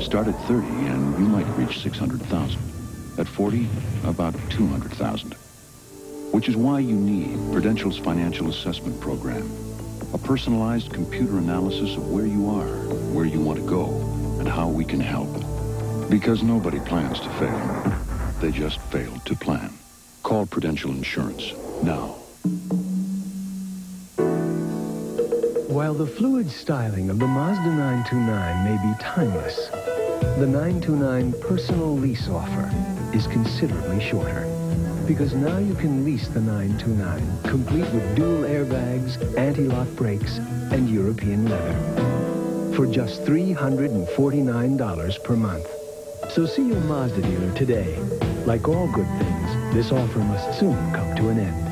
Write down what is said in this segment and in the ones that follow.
Start at 30 and you might reach 600,000. At 40, about 200,000. Which is why you need Prudential's Financial Assessment Program. A personalized computer analysis of where you are, where you want to go, and how we can help. Because nobody plans to fail. They just fail to plan. Call Prudential Insurance now. While the fluid styling of the Mazda 929 may be timeless, the 929 personal lease offer is considerably shorter. Because now you can lease the 929, complete with dual airbags, anti-lock brakes, and European leather, for just $349 per month. So see your Mazda dealer today. Like all good things, this offer must soon come to an end.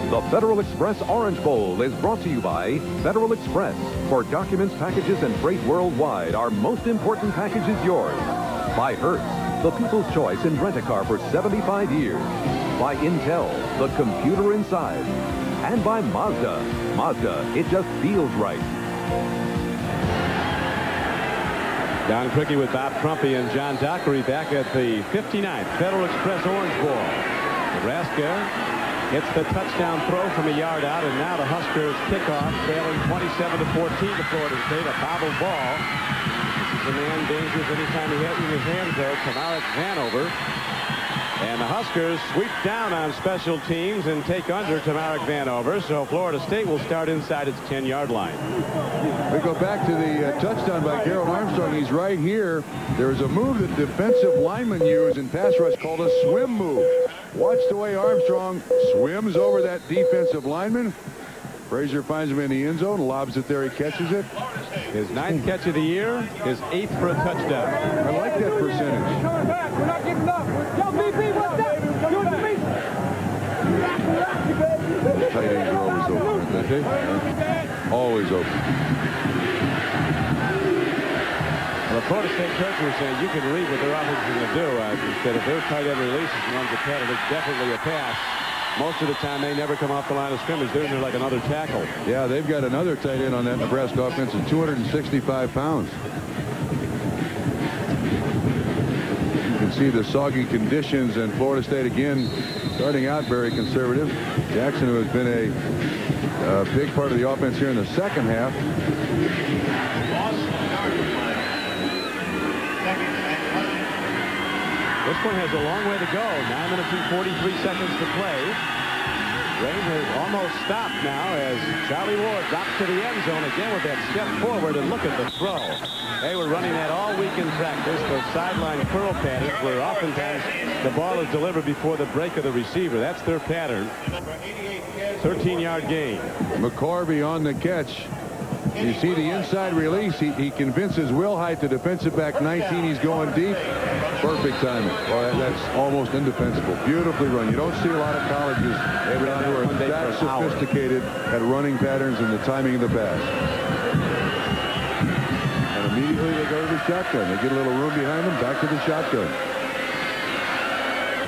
The Federal Express Orange Bowl is brought to you by Federal Express. For documents, packages, and freight worldwide, our most important package is yours. By Hertz, the people's choice in rent-a-car for 75 years. By Intel, the computer inside. And by Mazda. Mazda, it just feels right. Don Criqui with Bob Crumpy and John Dockery back at the 59th Federal Express Orange Bowl. Nebraska gets the touchdown throw from a yard out, and now the Huskers kickoff, failing 27-14 to Florida State. A bobbled ball. This is a man dangerous anytime he hit in his hands, though. Tamarick Vanover. And the Huskers sweep down on special teams and take under Tamarick Vanover. So Florida State will start inside its 10-yard line. We go back to the touchdown by Gerald Armstrong. He's right here. There's a move that defensive linemen use in pass rush called a swim move. Watch the way Armstrong swims over that defensive lineman. Frazier finds him in the end zone, lobs it there, he catches it. His 9th catch of the year, his 8th for a touchdown. I like that percentage. We're not giving up. Yo, BP, what's up? Yo, BP. Tight ends are always open, aren't they? Always open. Well, the Florida State coach was saying you can read what their offense is going to do. He said if their tight end releases and runs a pattern, it's definitely a pass. Most of the time, they never come off the line of scrimmage. They're in there like another tackle. Yeah, they've got another tight end on that Nebraska offense at 265 pounds. You can see the soggy conditions, and Florida State again starting out very conservative. Jackson, who has been a big part of the offense here in the second half. This one has a long way to go. 9 minutes and 43 seconds to play. Rain has almost stopped now as Charlie Ward drops to the end zone again with that step forward, and look at the throw. They were running that all week in practice, those sideline curl patterns where oftentimes the ball is delivered before the break of the receiver. That's their pattern. 13-yard gain. McCorvey on the catch. You see the inside release. He convinces Wilhite, the defensive back 19. He's going deep. Perfect timing. Well, that's almost indefensible. Beautifully run. You don't see a lot of colleges who are that sophisticated at running patterns and the timing of the pass. And immediately they go to the shotgun. They get a little room behind them. Back to the shotgun.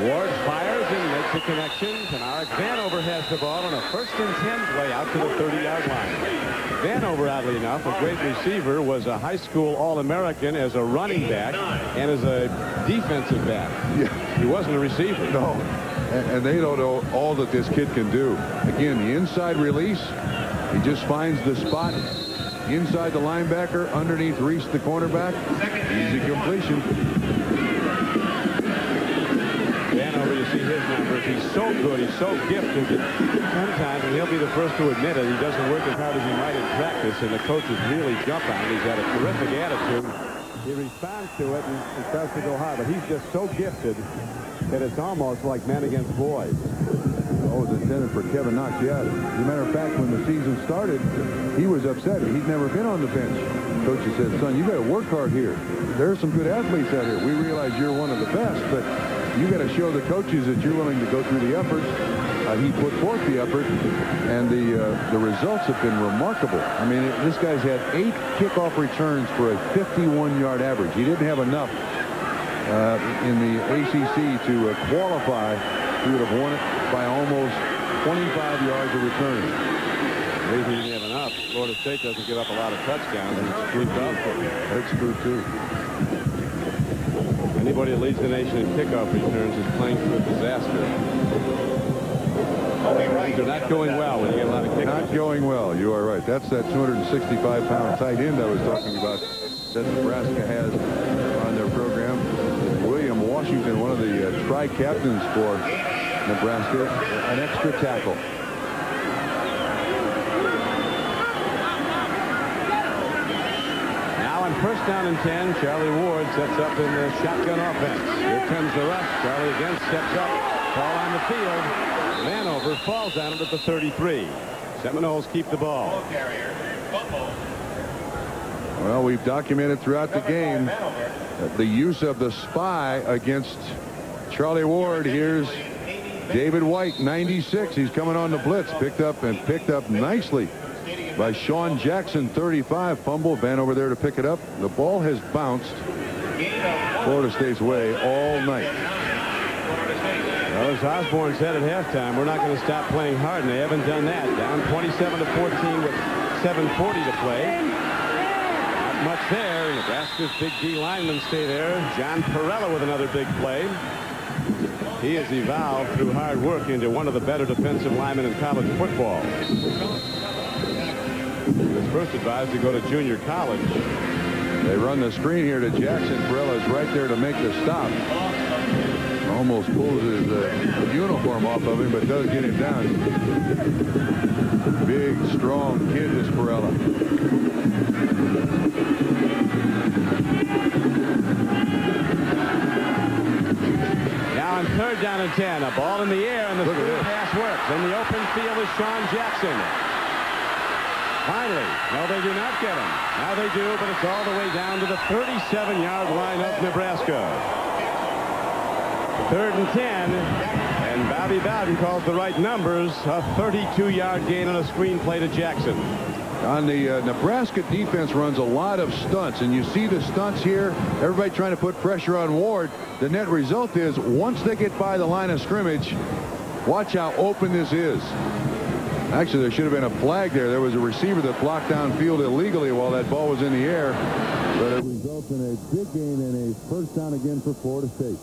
Ward fires and makes a connection. Tamarick Vanover has the ball on a 1st and 10 play out to the 30-yard line. Vanover, oddly enough, a great receiver, was a high school All-American as a running back and as a defensive back. Yeah. He wasn't a receiver. No. And they don't know all that this kid can do. Again, the inside release, he just finds the spot inside the linebacker, underneath Reese, the cornerback. Easy completion. Vanover, you see his numbers. He's so good. He's so gifted that sometimes, and he'll be the first to admit it, he doesn't work as hard as he might in practice, and the coaches really jump on him. He's got a terrific attitude. He responds to it and starts to go hard, but he's just so gifted that it's almost like men against boys. Oh, it was intended for Kevin Knox. Yeah, as a matter of fact, when the season started, he was upset. He'd never been on the bench. Coach said, son, you got to work hard here. There are some good athletes out here. We realize you're one of the best, but you got to show the coaches that you're willing to go through the effort. He put forth the effort, and the results have been remarkable. I mean, this guy's had 8 kickoff returns for a 51-yard average. He didn't have enough in the ACC to qualify. He would have won it by almost 25 yards of return. Maybe he didn't have enough. Florida State doesn't give up a lot of touchdowns, and it's true golf. That's true, too. Anybody that leads the nation in kickoff returns is playing through a disaster. They're not going well when you get a lot of kickoffs. Not going well. You are right. That's that 265-pound tight end I was talking about that Nebraska has on their program. William Washington, one of the tri-captains for Nebraska, an extra tackle. Now on first down and 10, Charlie Ward sets up in the shotgun offense. Here comes the rush. Charlie again steps up. Ball on the field. Vanover falls on it at the 33. Seminoles keep the ball. Well, we've documented throughout the game the use of the spy against Charlie Ward. Here's David White, 96. He's coming on the blitz. Picked up nicely by Sean Jackson, 35. Fumble. Vanover there to pick it up. The ball has bounced Florida State's way all night. Well, as Osborne said at halftime, we're not going to stop playing hard, and they haven't done that. Down 27-14 with 7:40 to play. Not much there. Nebraska's big D linemen stay there. John Perella with another big play. He has evolved through hard work into one of the better defensive linemen in college football. He was first advised to go to junior college. They run the screen here to Jackson. Perella's right there to make the stop. Almost pulls his uniform off of him, but does get him down. Big, strong kid, this Perella. Now on third down and 10, a ball in the air, and the screen pass works. In the open field is Sean Jackson. Finally, no, they do not get him. Now they do, but it's all the way down to the 37-yard line of Nebraska. Third and 10, and Bobby Bowden calls the right numbers. A 32-yard gain on a screen play to Jackson. On the Nebraska defense runs a lot of stunts, and you see the stunts here. Everybody trying to put pressure on Ward. The net result is once they get by the line of scrimmage, watch how open this is. Actually, there should have been a flag there. There was a receiver that blocked downfield illegally while that ball was in the air. But it results in a big gain and a first down again for Florida State.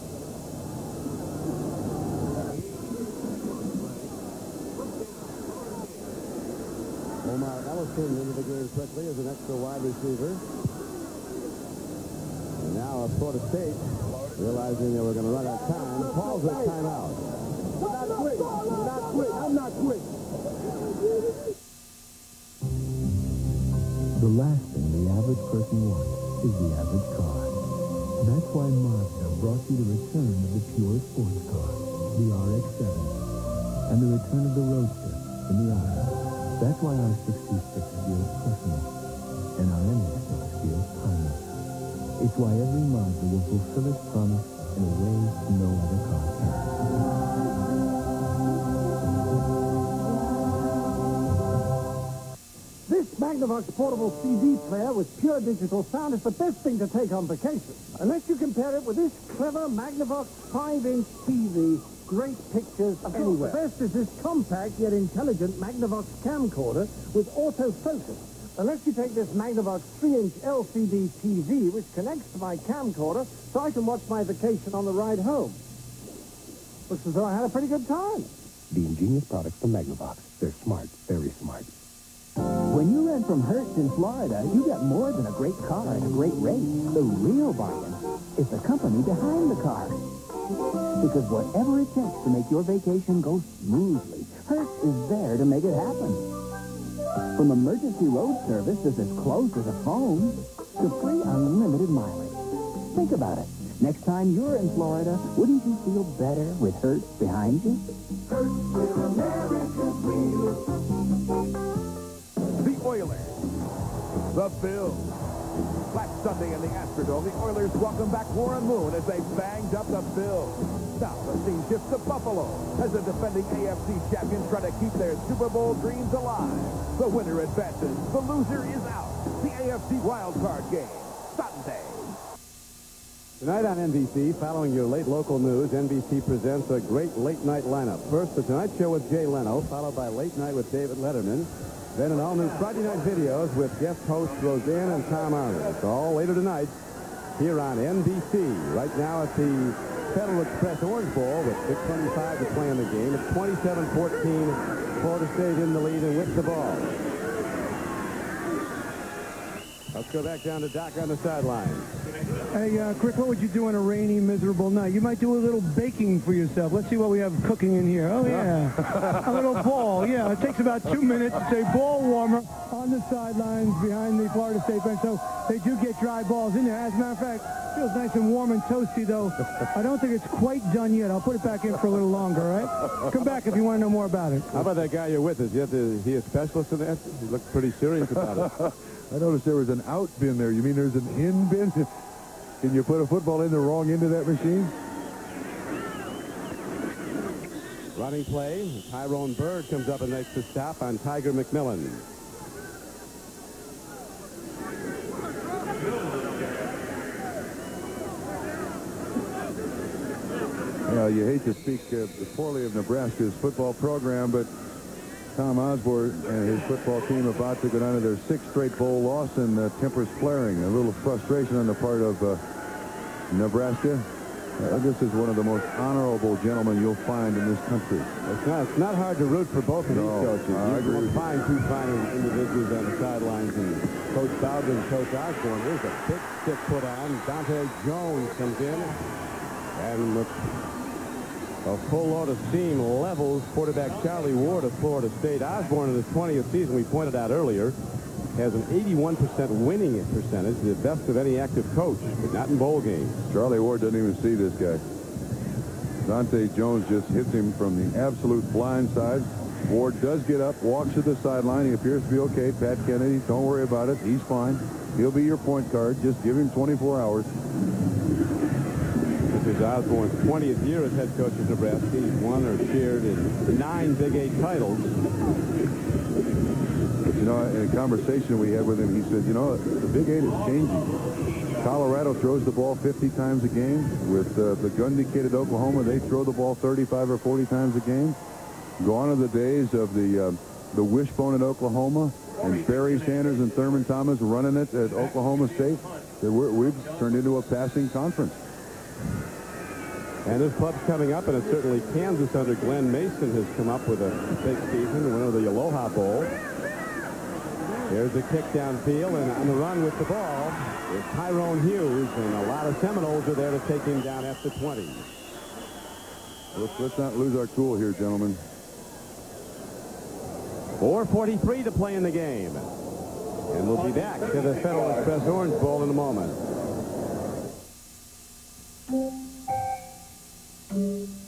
Omar Ellison into the game quickly as an extra wide receiver. And now Florida State, realizing they were going to run out of time, calls a timeout. Not quick. Not quick. I'm not quick. The last thing the average person wants is the average car. That's why Mazda brought you the return of the pure sports car, the RX-7, and the return of the Roadster in the Auto. That's why our 626 feels personal, and our MX6 feels timeless. It's why every Mazda will fulfill its promise in a way no other car can. This Magnavox portable CD player with pure digital sound is the best thing to take on vacation. Unless you compare it with this clever Magnavox 5-inch TV. Great pictures anywhere. The best is this compact yet intelligent Magnavox camcorder with autofocus. Unless you take this Magnavox 3-inch LCD TV, which connects to my camcorder, so I can watch my vacation on the ride home. Looks as though I had a pretty good time. The ingenious products from Magnavox. They're smart, very smart. When you rent from Hertz in Florida, you get more than a great car at a great rate. The real bargain is the company behind the car. Because whatever it takes to make your vacation go smoothly, Hertz is there to make it happen. From emergency road service that's as close as a phone to free unlimited mileage. Think about it. Next time you're in Florida, wouldn't you feel better with Hertz behind you? Hertz with America's wheel. The Oilers, the Bills. Last Sunday in the Astrodome, the Oilers welcome back Warren Moon as they banged up the Bills. Now the scene shifts to Buffalo as the defending AFC champions try to keep their Super Bowl dreams alive. The winner advances. The loser is out. The AFC wildcard game, Sunday. Tonight on NBC, following your late local news, NBC presents a great late-night lineup. First, The Tonight Show with Jay Leno, followed by Late Night with David Letterman. Then an all-new Friday Night Videos with guest hosts Roseanne and Tom Arnold. It's all later tonight here on NBC. Right now at the Federal Express Orange Bowl with 6:25 to play in the game. It's 27-14, Florida State in the lead and with the ball. Let's go back down to Doc on the sideline. Hey, Crick, what would you do on a rainy, miserable night? You might do a little baking for yourself. Let's see what we have cooking in here. Oh, yeah. A little ball. Yeah, it takes about 2 minutes. It's a ball warmer on the sidelines behind the Florida State bench. So they do get dry balls in there. As a matter of fact, it feels nice and warm and toasty, though. I don't think it's quite done yet. I'll put it back in for a little longer, all right? Come back if you want to know more about it. How about that guy you're with? Is he a specialist in that? He looks pretty serious about it. I noticed there was an out bin there. You mean there's an in bin? Can you put a football in the wrong end of that machine? Running play. Tyrone Bird comes up and makes the stop on Tiger McMillan. Well, you hate to speak poorly of Nebraska's football program, but Tom Osborne and his football team about to go down to their 6th straight bowl loss, and tempers flaring. A little frustration on the part of Nebraska. This is one of the most honorable gentlemen you'll find in this country. It's not hard to root for both of these coaches. I agree. You'll find two fine individuals on the sidelines, and Coach Bowden and Coach Osborne. There's a big stick put on. Dante Jones comes in, and with a full load of steam levels quarterback Charlie Ward of Florida State. Osborne in his 20th season, we pointed out earlier, has an 81% winning percentage, the best of any active coach, but not in bowl games. Charlie Ward doesn't even see this guy. Dante Jones just hits him from the absolute blind side. Ward does get up, walks to the sideline. He appears to be okay. Pat Kennedy, don't worry about it. He's fine. He'll be your point guard. Just give him 24 hours. This is Osborne's 20th year as head coach of Nebraska. He's won or shared in 9 Big 8 titles. But, you know, in a conversation we had with him, he said, you know, the Big 8 is changing. Colorado throws the ball 50 times a game. With the Gundy-kid at Oklahoma, they throw the ball 35 or 40 times a game. Gone are the days of the wishbone at Oklahoma and Barry Sanders and Thurman Thomas running it at Oklahoma State. We've turned into a passing conference. And this club's coming up, and it's certainly Kansas under Glenn Mason has come up with a big season, the winner of the Aloha Bowl. There's a kick downfield, and on the run with the ball is Tyrone Hughes, and a lot of Seminoles are there to take him down at the 20. Let's not lose our cool here, gentlemen. 4:43 to play in the game. And we'll be back to the Federal Express Orange Bowl in a moment.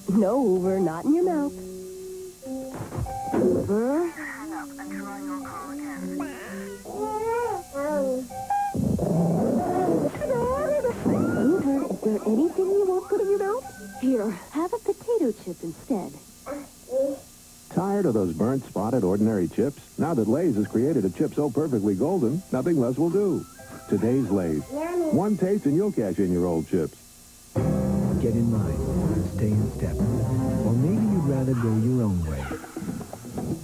No, Hoover, not in your mouth. Hoover. Hang up and try your call again. Hoover, is there anything you won't put in your mouth? Here, have a potato chip instead. Tired of those burnt, spotted, ordinary chips? Now that Lay's has created a chip so perfectly golden, nothing less will do. Today's Lay's. One taste and you'll cash in your old chips. Get in line. Stay in step. Or maybe you'd rather go your own way.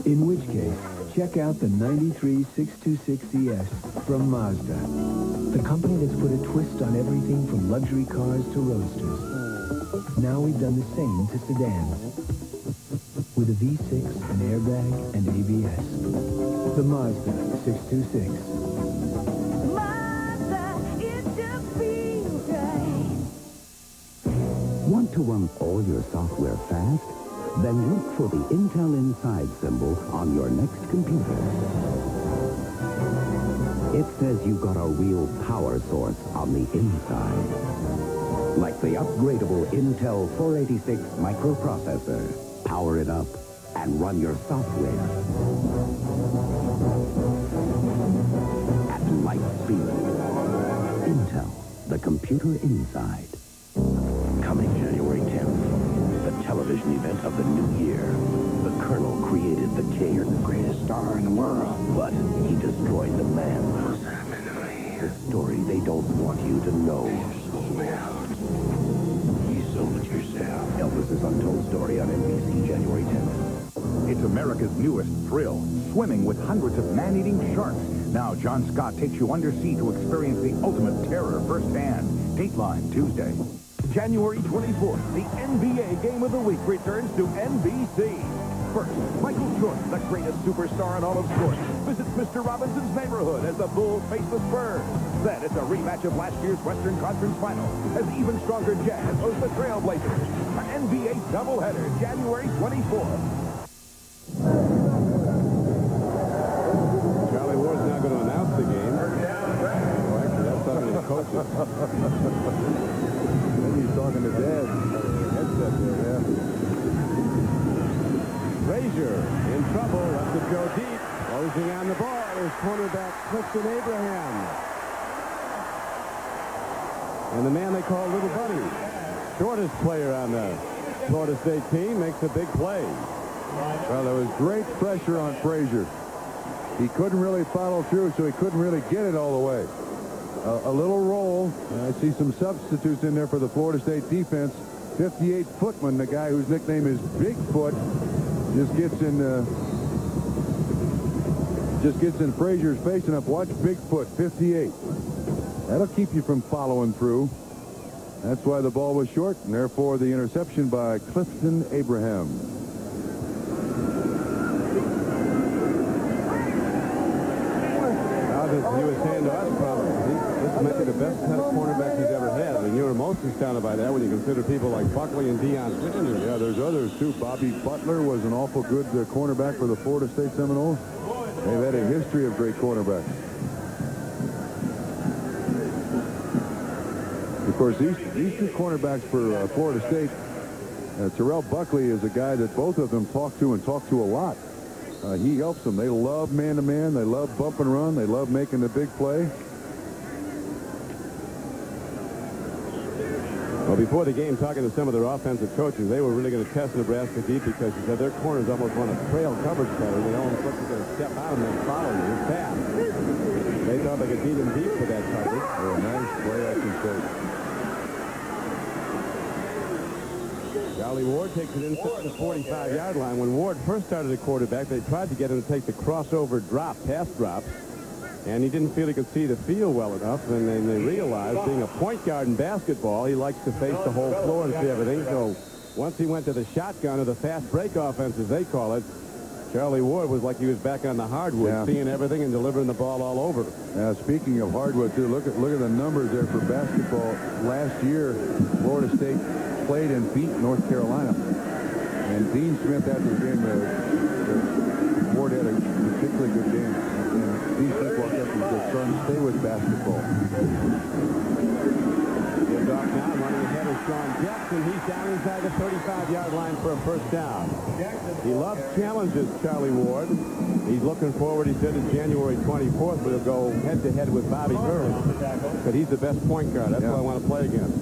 In which case, check out the 93 626ES from Mazda. The company that's put a twist on everything from luxury cars to roadsters. Now we've done the same to sedans. With a V6, an airbag, and ABS. The Mazda 626. Want to run all your software fast? Then look for the Intel Inside symbol on your next computer. It says you've got a real power source on the inside. Like the upgradable Intel 486 microprocessor. Power it up and run your software at light speed. Intel, the computer inside. Coming January 10th, the television event of the new year. The Colonel created the king, the greatest star in the world, but he destroyed the man. What's happening to me? the story they don't want you to know. You sold it yourself. Elvis's Untold Story on NBC, January 10th. It's America's newest thrill, swimming with hundreds of man-eating sharks. Now John Scott takes you undersea to experience the ultimate terror firsthand. Dateline Tuesday. January 24th, the NBA Game of the Week returns to NBC. First, Michael Jordan, the greatest superstar in all of sports, visits Mr. Robinson's neighborhood as the Bulls face the Spurs. Then it's a rematch of last year's Western Conference Final as the even stronger Jazz host the Trailblazers. An NBA doubleheader, January 24th. Charlie Ward's now going to announce the game. Oh, actually, that's something to the coaches. He's talking to Dad. Headset there, yeah. Frazier in trouble, lets it go deep. Closing on the ball is cornerback Clifton Abraham. And the man they call Little Bunny, shortest player on the Florida State team, makes a big play. Well, there was great pressure on Frazier. He couldn't really follow through, so he couldn't really get it all the way. A little roll. I see some substitutes in there for the Florida State defense. 58-footman, the guy whose nickname is Bigfoot, just gets in Frazier's face enough. Watch Bigfoot, 58. That'll keep you from following through. That's why the ball was short, and therefore the interception by Clifton Abraham. He was saying to us probably, this might be the best set of cornerbacks he's ever had. And you were most astounded by that when you consider people like Buckley and Deion Sanders. Yeah, there's others too. Bobby Butler was an awful good cornerback for the Florida State Seminoles. They've had a history of great cornerbacks. Of course, these two cornerbacks for Florida State, Terrell Buckley is a guy that both of them talk to a lot. He helps them. They love man-to-man. They love bump and run. They love making the big play. Well, before the game, talking to some of their offensive coaches, they were really going to test Nebraska deep because he said their corners almost want to trail coverage better. They almost look like they're going to step out and then follow you fast. They thought they could beat him deep for that coverage. Oh, nice play action play. Charlie Ward takes it inside the 45-yard line. When Ward first started at quarterback, they tried to get him to take the crossover pass drops, and he didn't feel he could see the field well enough. And then they realized, being a point guard in basketball, he likes to face the whole floor and see everything. So once he went to the shotgun, or the fast break offense, as they call it, Charlie Ward was like he was back on the hardwood, seeing everything and delivering the ball all over. Speaking of hardwood, too, look at the numbers there for basketball. Last year, Florida State played and beat North Carolina. And Dean Smith, after the game, Ward had a particularly good game. And Dean Smith walked up and said, "Son, stay with basketball." Gives off now, running ahead of Sean Jackson. He's down inside the 35-yard line for a first down. He loves challenges, Charlie Ward. He's looking forward, he said, to January 24th, but he'll go head-to-head with Bobby Hurd. But he's the best point guard. That's what I want to play against.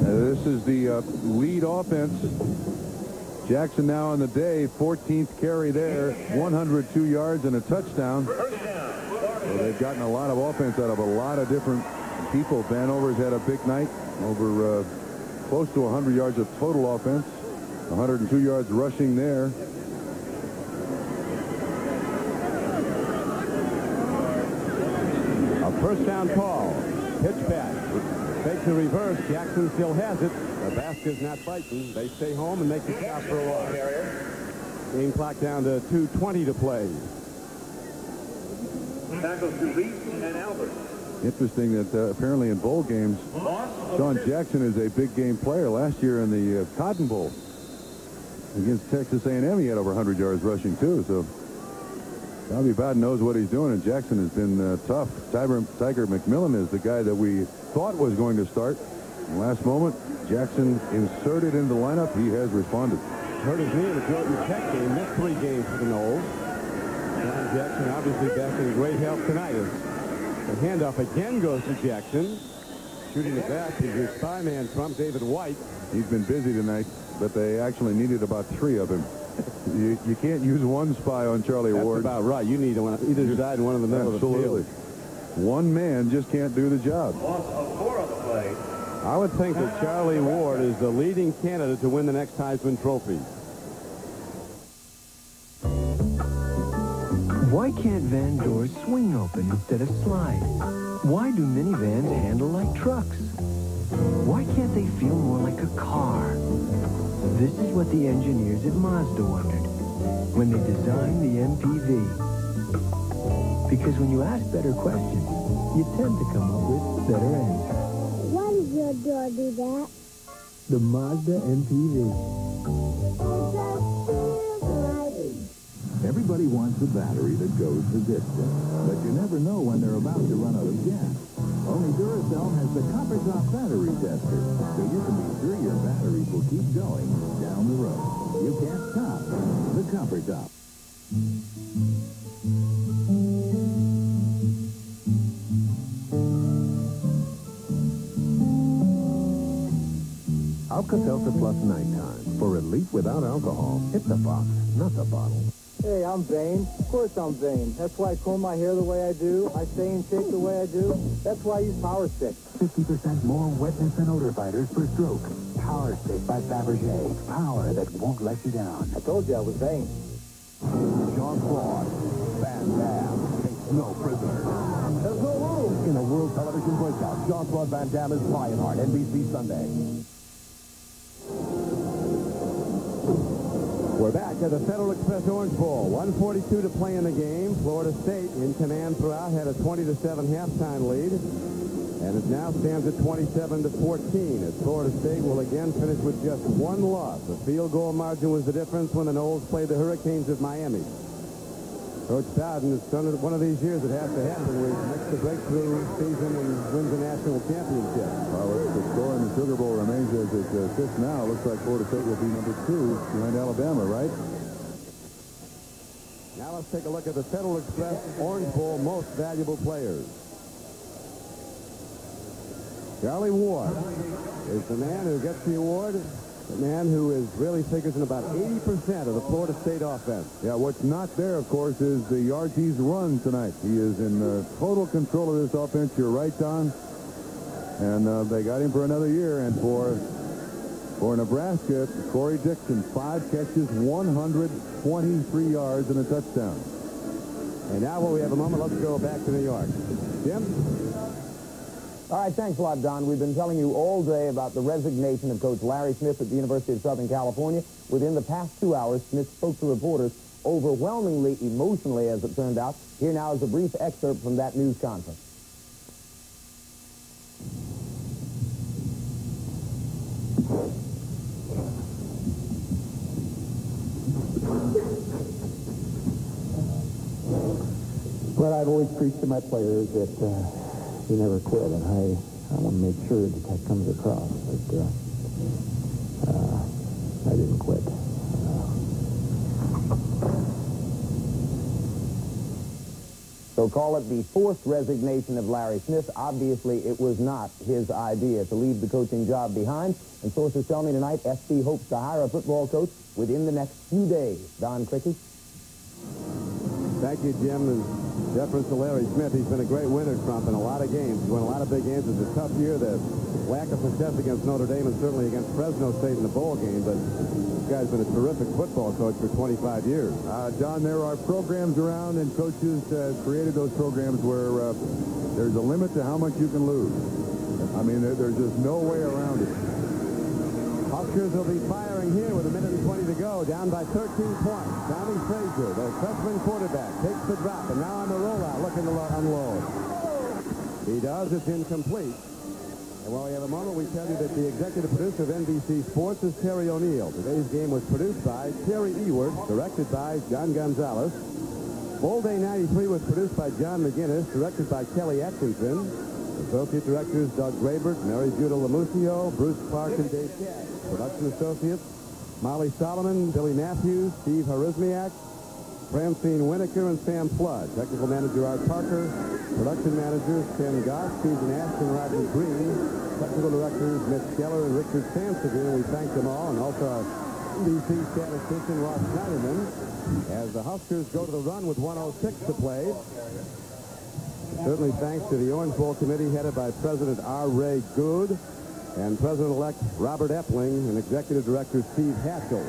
This is the lead offense. Jackson now on the day, 14th carry there, 102 yards and a touchdown. So they've gotten a lot of offense out of a lot of different people. Vanover's had a big night, over close to 100 yards of total offense, 102 yards rushing there. A first down call. Pitch back. Takes a reverse. Jackson still has it. Nebraska's not fighting. They stay home and make the stop for a while. Game clock down to 2:20 to play. Tackles to Reese and Albert. Interesting that apparently in bowl games, Sean Jackson is a big game player. Last year in the Cotton Bowl against Texas A&M, he had over 100 yards rushing too. So Bobby Bowden knows what he's doing, and Jackson has been tough. Tiger McMillan is the guy that we thought was going to start. In the last moment, Jackson inserted into the lineup. He has responded. Hurt his knee in the Georgia Tech game. Missed 3 games for the Noles. Sean Jackson obviously back in great health tonight. The handoff again goes to Jackson. Shooting it back is your spy man, Trump, David White. He's been busy tonight, but they actually needed about 3 of him. You can't use one spy on Charlie Ward. That's about right. You need one, either side and one in the middle of the field. One man just can't do the job. Loss of 4 on the play. I would think that Charlie Ward is the leading candidate to win the next Heisman Trophy. Why can't van doors swing open instead of slide? Why do minivans handle like trucks? Why can't they feel more like a car? This is what the engineers at Mazda wondered when they designed the MPV. Because when you ask better questions, you tend to come up with better answers. Why does your door do that? The Mazda MPV. Everybody wants a battery that goes the distance, but you never know when they're about to run out of gas. Only Duracell has the Copper Top battery tester, so you can be sure your batteries will keep going down the road. You can't stop the Copper Top. Alka-Seltzer Plus Nighttime. For relief without alcohol, hit the box, not the bottle. Hey, I'm vain. Of course I'm vain. That's why I comb my hair the way I do. I stay in shape the way I do. That's why I use Power Stick. 50% more wetness and odor fighters per stroke. Power Stick by Fabergé. Power that won't let you down. I told you I was vain. Jean-Claude Van Damme takes no prisoners. There's no room in a World Television breakout. Jean-Claude Van Damme is Lionheart, NBC Sunday. We're back at the Federal Express Orange Bowl. 1:42 to play in the game. Florida State in command throughout, had a 20-7 halftime lead. And it now stands at 27-14 as Florida State will again finish with just one loss. The field goal margin was the difference when the Noles played the Hurricanes of Miami. Coach Bowden has done it one of these years. It has to happen. We makes the breakthrough season and wins a national championship. Well, the score in the Sugar Bowl remains as it sits now. Looks like Florida State will be number 2 behind Alabama, right? Now let's take a look at the Federal Express Orange Bowl most valuable players. Charlie Ward is the man who gets the award. The man who is really figures in about 80% of the Florida State offense. Yeah, what's not there, of course, is the yards he's run tonight. He is in total control of this offense. You're right, Don. And they got him for another year. And for Nebraska, Corey Dixon, 5 catches, 123 yards, and a touchdown. And now while we have a moment, let's go back to New York. Jim? All right, thanks a lot, Don. We've been telling you all day about the resignation of Coach Larry Smith at the University of Southern California. Within the past 2 hours, Smith spoke to reporters overwhelmingly emotionally, as it turned out. Here now is a brief excerpt from that news conference. Well, I've always preached to my players that you never quit, and I want to make sure that comes across. But I didn't quit. So call it the forced resignation of Larry Smith. Obviously, it was not his idea to leave the coaching job behind. And sources tell me tonight, SC hopes to hire a football coach within the next few days. Don Crickey. Thank you, Jim. In deference to Larry Smith, he's been a great winner, Trump, in a lot of games. He's won a lot of big games. It's a tough year. The lack of success against Notre Dame and certainly against Fresno State in the bowl game. But this guy's been a terrific football coach for 25 years. John, there are programs around, and coaches created those programs where there's a limit to how much you can lose. I mean, there's just no way around it. Huskers will be firing here with 1:20 to go, down by 13 points. Donnie Frazier, the freshman quarterback, takes the drop, and now on the rollout, looking to unload. He does. It's incomplete. And while we have a moment, we tell you that the executive producer of NBC Sports is Terry O'Neill. Today's game was produced by Terry Ewert, directed by John Gonzalez. Bowl Day 93 was produced by John McGinnis, directed by Kelly Atkinson. Associate directors Doug Grabert, Mary Judah Lamusio, Bruce Clark, and Dave Cash. Production associates Molly Solomon, Billy Matthews, Steve Harizmiak, Francine Winokur, and Sam Flood. Technical manager Art Parker. Production managers Ken Goss, Susan Ashton, Roger Green. Technical directors Mitch Geller and Richard Sansevier. We thank them all, and also our NBC statistician Ross Schneiderman. As the Huskers go to the run with 1:06 to play. Certainly thanks to the Orange Bowl Committee headed by President R. Ray Good and President-elect Robert Epling and Executive Director Steve Hatchell.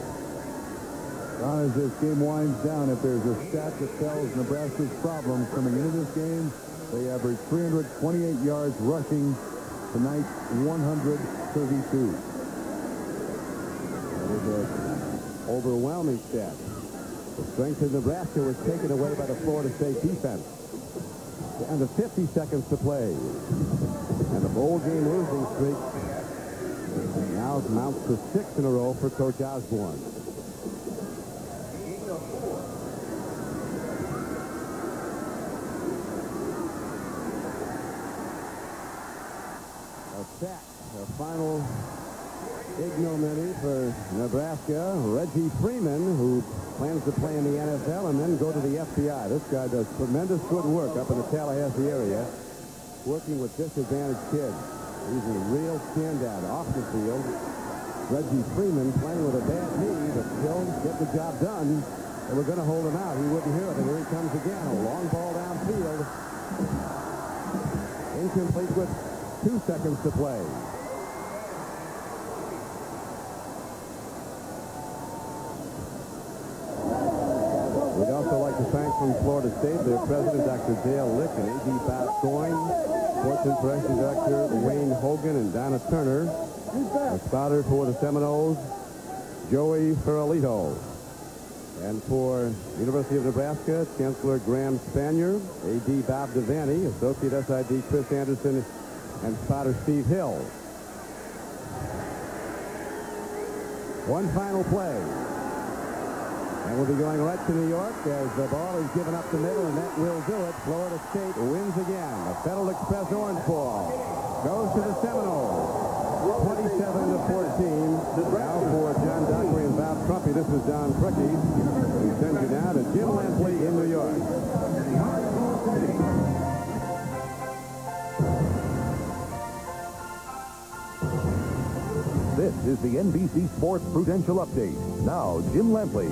Don, as this game winds down, if there's a stat that tells Nebraska's problems coming into this game, they average 328 yards rushing, tonight's 132. That is an overwhelming stat. The strength of Nebraska was taken away by the Florida State defense. Down to 50 seconds to play. And the bowl game losing streak now amounts to 6 in a row for Coach Osborne. A sack, a final ignominy for Nebraska. Reggie Freeman, who plans to play in the NFL and then go to the FBI. This guy does tremendous good work up in the Tallahassee area, working with disadvantaged kids. He's a real standout off the field. Reggie Freeman playing with a bad knee, but still get the job done. They were going to hold him out. He wouldn't hear it, and here he comes again. A long ball downfield. Incomplete with 2 seconds to play. We'd also like to thank from Florida State their president, Dr. Dale Lick, and A.D. Bob Coyne, Sports Information Director Wayne Hogan, and Donna Turner. A spotter for the Seminoles, Joey Ferralito. And for University of Nebraska, Chancellor Graham Spanier, A.D. Bob Devaney, Associate SID Chris Anderson, and spotter Steve Hill. One final play. And we'll be going right to New York as the ball is given up the middle, and that will do it. Florida State wins again. The Federal Express Orange Ball goes to the Seminoles. 27-14. Now for John Dockery and Bob Trumpy, this is Don Cricky. We send you now to Jim Lampley in New York. This is the NBC Sports Prudential Update. Now, Jim Lampley.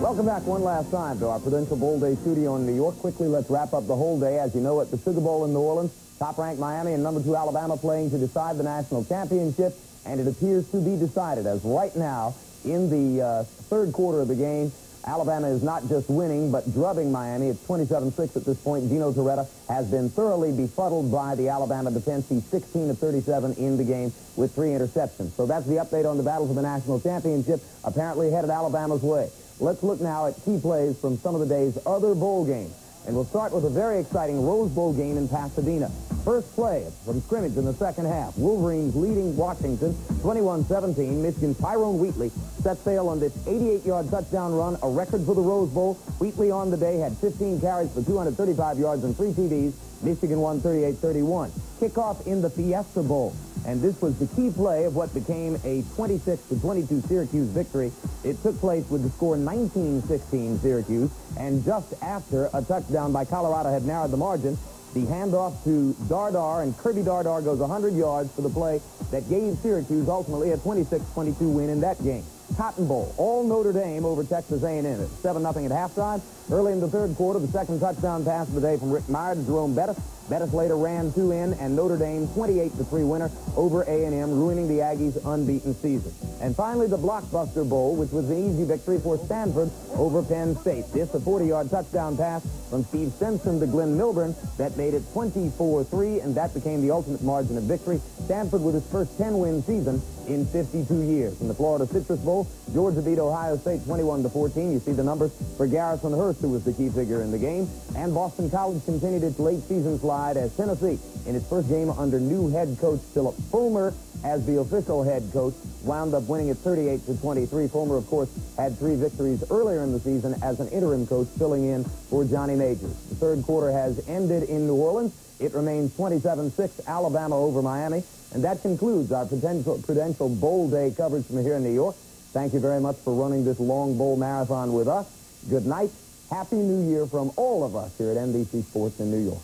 Welcome back one last time to our Prudential Bowl Day studio in New York. Quickly, let's wrap up the whole day. As you know, at the Sugar Bowl in New Orleans, top-ranked Miami and number 2 Alabama playing to decide the national championship, and it appears to be decided as right now in the third quarter of the game, Alabama is not just winning, but drubbing Miami. It's 27-6 at this point. Gino Torretta has been thoroughly befuddled by the Alabama defense. He's 16 of 37 in the game with 3 interceptions. So that's the update on the battle for the national championship, apparently headed Alabama's way. Let's look now at key plays from some of the day's other bowl games. And we'll start with a very exciting Rose Bowl game in Pasadena. First play from scrimmage in the second half. Wolverines leading Washington 21-17. Michigan's Tyrone Wheatley set sail on this 88-yard touchdown run, a record for the Rose Bowl. Wheatley on the day had 15 carries for 235 yards and 3 TDs. Michigan won 38-31. Kickoff in the Fiesta Bowl. And this was the key play of what became a 26-22 Syracuse victory. It took place with the score 19-16 Syracuse. And just after a touchdown by Colorado had narrowed the margin, the handoff to Dardar, and Kirby Dardar goes 100 yards for the play that gave Syracuse ultimately a 26-22 win in that game. Cotton Bowl, all Notre Dame over Texas A&M. It's 7-0 at halftime. Early in the third quarter, the second touchdown pass of the day from Rick Meyer to Jerome Bettis. Bettis later ran 2 in, and Notre Dame 28-3 winner over A&M, ruining the Aggies' unbeaten season. And finally, the Blockbuster Bowl, which was an easy victory for Stanford over Penn State. This, a 40-yard touchdown pass from Steve Stenson to Glenn Milburn that made it 24-3, and that became the ultimate margin of victory. Stanford with his first 10-win season in 52 years. In the Florida Citrus Bowl, Georgia beat Ohio State 21-14. You see the numbers for Garrison Hurst, who was the key figure in the game. And Boston College continued its late season slide as Tennessee, in its first game under new head coach Philip Fulmer as the official head coach, wound up winning it 38-23. Fulmer, of course, had 3 victories earlier in the season as an interim coach, filling in for Johnny Majors. The third quarter has ended in New Orleans. It remains 27-6 Alabama over Miami. And that concludes our Prudential Bowl Day coverage from here in New York. Thank you very much for running this long bowl marathon with us. Good night. Happy New Year from all of us here at NBC Sports in New York.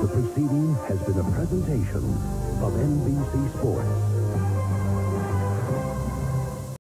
The preceding has been a presentation of NBC Sports.